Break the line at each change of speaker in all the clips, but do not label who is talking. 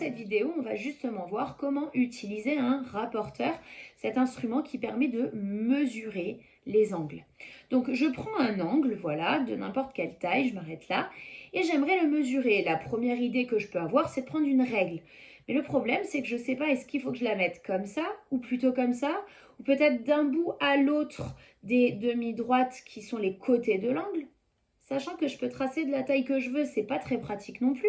cette vidéo, on va justement voir comment utiliser un rapporteur, cet instrument qui permet de mesurer les angles. Donc je prends un angle, voilà, de n'importe quelle taille, je m'arrête là, et j'aimerais le mesurer. La première idée que je peux avoir, c'est de prendre une règle. Mais le problème, c'est que je ne sais pas, est-ce qu'il faut que je la mette comme ça, ou plutôt comme ça, ou peut-être d'un bout à l'autre des demi-droites qui sont les côtés de l'angle. Sachant que je peux tracer de la taille que je veux, c'est pas très pratique non plus.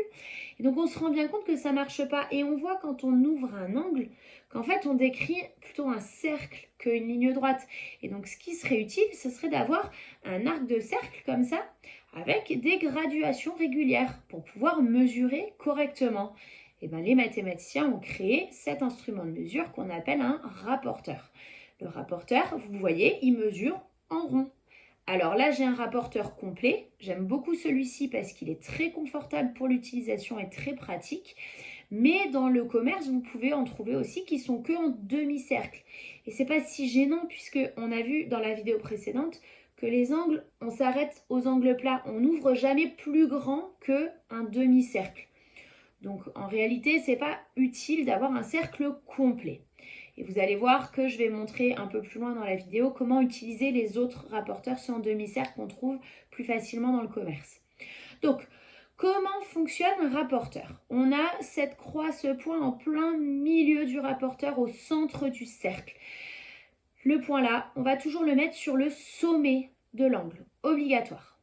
Et donc on se rend bien compte que ça marche pas. Et on voit quand on ouvre un angle, qu'en fait on décrit plutôt un cercle qu'une ligne droite. Et donc ce qui serait utile, ce serait d'avoir un arc de cercle comme ça, avec des graduations régulières pour pouvoir mesurer correctement. Et bien les mathématiciens ont créé cet instrument de mesure qu'on appelle un rapporteur. Le rapporteur, vous voyez, il mesure en rond. Alors là, j'ai un rapporteur complet. J'aime beaucoup celui-ci parce qu'il est très confortable pour l'utilisation et très pratique. Mais dans le commerce, vous pouvez en trouver aussi qui sont que en demi-cercle. Et c'est pas si gênant puisque on a vu dans la vidéo précédente que les angles, on s'arrête aux angles plats. On n'ouvre jamais plus grand qu'un demi-cercle. Donc en réalité, c'est pas utile d'avoir un cercle complet. Et vous allez voir que je vais montrer un peu plus loin dans la vidéo comment utiliser les autres rapporteurs, ceux en demi-cercle qu'on trouve plus facilement dans le commerce. Donc, comment fonctionne un rapporteur? On a cette croix, ce point en plein milieu du rapporteur, au centre du cercle. Le point là, on va toujours le mettre sur le sommet de l'angle, obligatoire.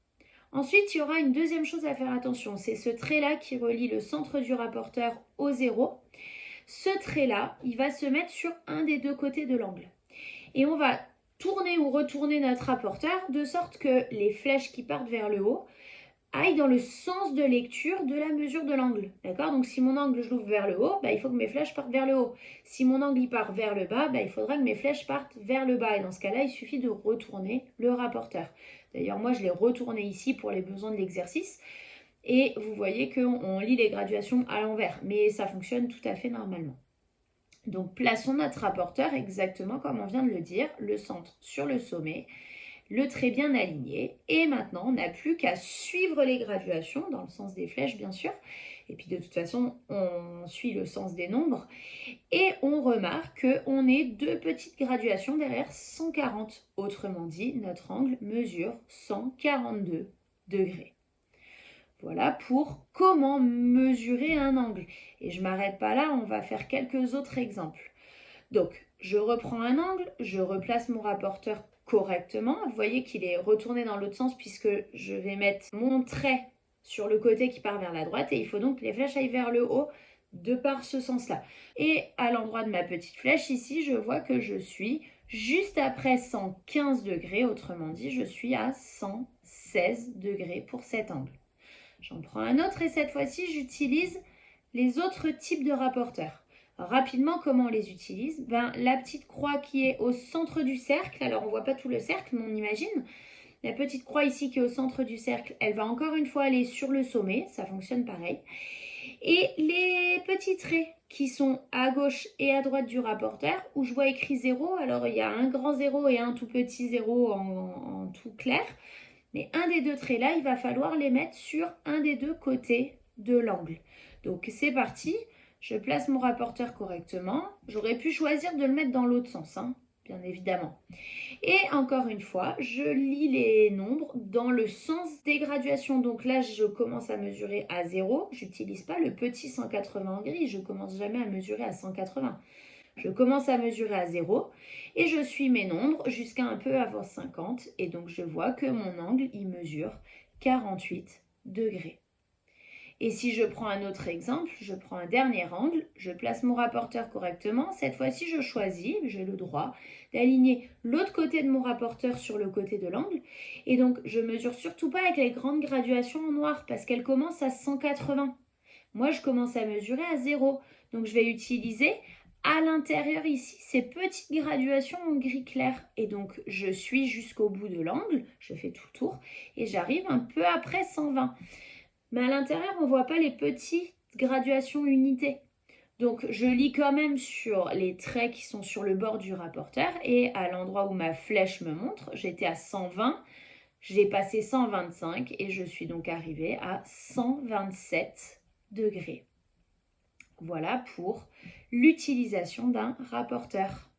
Ensuite, il y aura une deuxième chose à faire attention, c'est ce trait-là qui relie le centre du rapporteur au zéro. Ce trait-là, il va se mettre sur un des deux côtés de l'angle. Et on va tourner ou retourner notre rapporteur de sorte que les flèches qui partent vers le haut aillent dans le sens de lecture de la mesure de l'angle. D'accord? Donc si mon angle je l'ouvre vers le haut, il faut que mes flèches partent vers le haut. Si mon angle il part vers le bas, il faudra que mes flèches partent vers le bas. Et dans ce cas-là, il suffit de retourner le rapporteur. D'ailleurs, moi je l'ai retourné ici pour les besoins de l'exercice. Et vous voyez qu'on lit les graduations à l'envers, mais ça fonctionne tout à fait normalement. Donc plaçons notre rapporteur exactement comme on vient de le dire, le centre sur le sommet, le trait bien aligné. Et maintenant, on n'a plus qu'à suivre les graduations, dans le sens des flèches bien sûr. Et puis de toute façon, on suit le sens des nombres. Et on remarque qu'on ait deux petites graduations derrière 140. Autrement dit, notre angle mesure 142 degrés. Voilà pour comment mesurer un angle. Et je ne m'arrête pas là, on va faire quelques autres exemples. Donc, je reprends un angle, je replace mon rapporteur correctement. Vous voyez qu'il est retourné dans l'autre sens puisque je vais mettre mon trait sur le côté qui part vers la droite. Et il faut donc que les flèches aillent vers le haut de par ce sens-là. Et à l'endroit de ma petite flèche ici, je vois que je suis juste après 115 degrés. Autrement dit, je suis à 116 degrés pour cet angle. J'en prends un autre et cette fois-ci, j'utilise les autres types de rapporteurs. Alors, rapidement, comment on les utilise? La petite croix qui est au centre du cercle, alors on ne voit pas tout le cercle, mais on imagine. La petite croix ici qui est au centre du cercle, elle va encore une fois aller sur le sommet, ça fonctionne pareil. Et les petits traits qui sont à gauche et à droite du rapporteur, où je vois écrit 0, alors il y a un grand 0 et un tout petit 0 en tout clair. Mais un des deux traits là, il va falloir les mettre sur un des deux côtés de l'angle. Donc c'est parti, je place mon rapporteur correctement. J'aurais pu choisir de le mettre dans l'autre sens, bien évidemment. Et encore une fois, je lis les nombres dans le sens des graduations. Donc là, je commence à mesurer à 0. Je n'utilise pas le petit 180 en gris, je ne commence jamais à mesurer à 180. Je commence à mesurer à 0 et je suis mes nombres jusqu'à un peu avant 50 et donc je vois que mon angle il mesure 48 degrés. Et si je prends un autre exemple, je prends un dernier angle, je place mon rapporteur correctement. Cette fois-ci, je choisis, j'ai le droit d'aligner l'autre côté de mon rapporteur sur le côté de l'angle. Et donc, je ne mesure surtout pas avec les grandes graduations en noir parce qu'elles commencent à 180. Moi, je commence à mesurer à 0. Donc, je vais utiliser à l'intérieur ici ces petites graduations en gris clair. Et donc, je suis jusqu'au bout de l'angle, je fais tout le tour et j'arrive un peu après 120. Mais à l'intérieur, on ne voit pas les petites graduations unités. Donc, je lis quand même sur les traits qui sont sur le bord du rapporteur et à l'endroit où ma flèche me montre, j'étais à 120, j'ai passé 125 et je suis donc arrivée à 127 degrés. Voilà pour l'utilisation d'un rapporteur.